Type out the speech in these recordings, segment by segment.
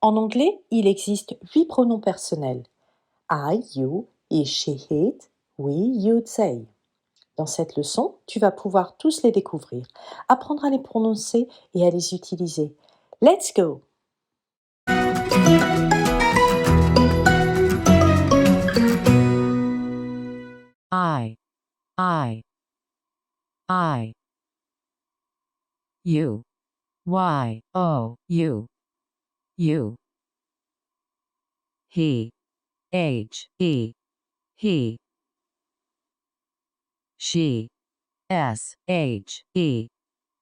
En anglais, il existe 8 pronoms personnels. I, you, he, she, it, we, you'd, say. Dans cette leçon, tu vas pouvoir tous les découvrir, apprendre à les prononcer et à les utiliser. Let's go! I, you, you, he, he, she,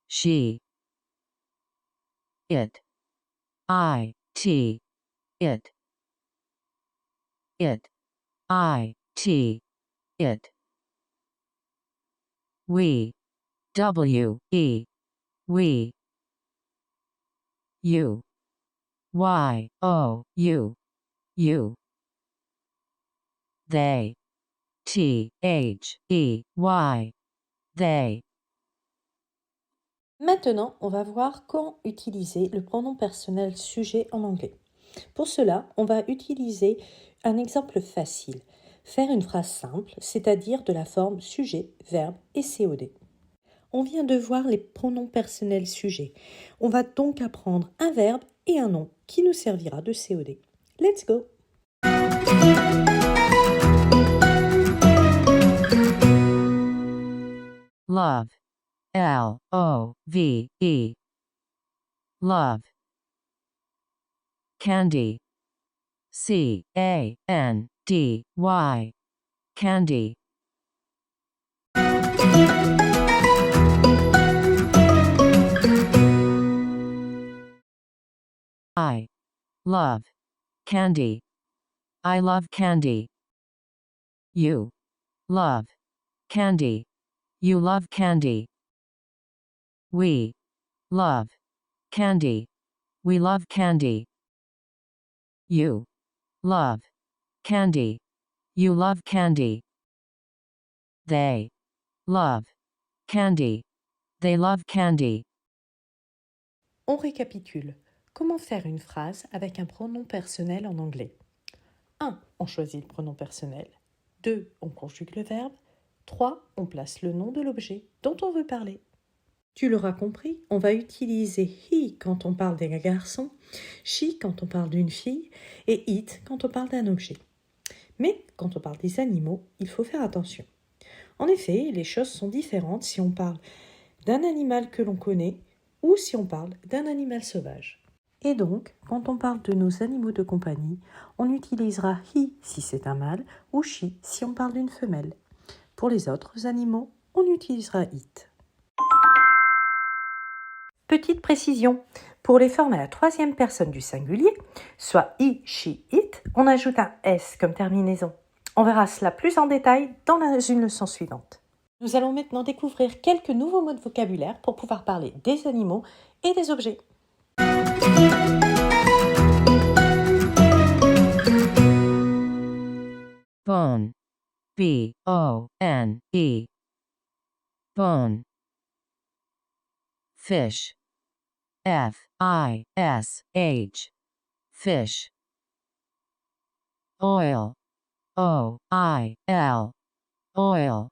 she, it, it, it, we, we, you, you, they, they. Maintenant, on va voir quand utiliser le pronom personnel sujet en anglais. Pour cela, on va utiliser un exemple facile. Faire une phrase simple, c'est-à-dire de la forme sujet, verbe et COD. On vient de voir les pronoms personnels sujets. On va donc apprendre un verbe et un nom qui nous servira de COD. Let's go! Love, L-O-V-E, love. Candy, C-A-N-D-Y, candy. I love candy. I love candy. You love candy. You love candy. We love candy. We love candy. You love candy. You love candy. They love candy. They love candy. On récapitule. Comment faire une phrase avec un pronom personnel en anglais? 1. On choisit le pronom personnel. 2. On conjugue le verbe. 3. On place le nom de l'objet dont on veut parler. Tu l'auras compris, on va utiliser he quand on parle d'un garçon, she quand on parle d'une fille et it quand on parle d'un objet. Mais quand on parle des animaux, il faut faire attention. En effet, les choses sont différentes si on parle d'un animal que l'on connaît ou si on parle d'un animal sauvage. Et donc, quand on parle de nos animaux de compagnie, on utilisera he si c'est un mâle ou she si on parle d'une femelle. Pour les autres animaux, on utilisera it. Petite précision, pour les formes à la troisième personne du singulier, soit he, she, it, on ajoute un s comme terminaison. On verra cela plus en détail dans une leçon suivante. Nous allons maintenant découvrir quelques nouveaux mots de vocabulaire pour pouvoir parler des animaux et des objets. Bone, B-O-N-E, bone. Fish, F-I-S-H, fish. Oil, O-I-L, oil.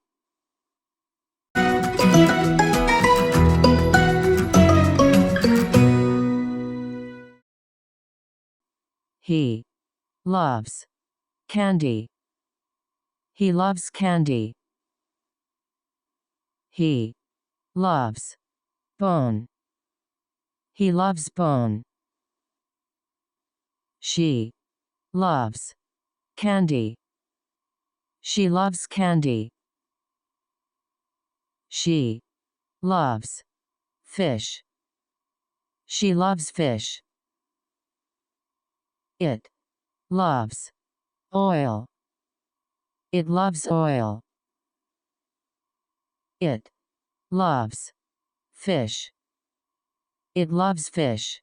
He loves candy. He loves candy. He loves bone. He loves bone. She loves candy. She loves candy. She loves fish. She loves fish. It loves oil. It loves oil. It loves fish. It loves fish.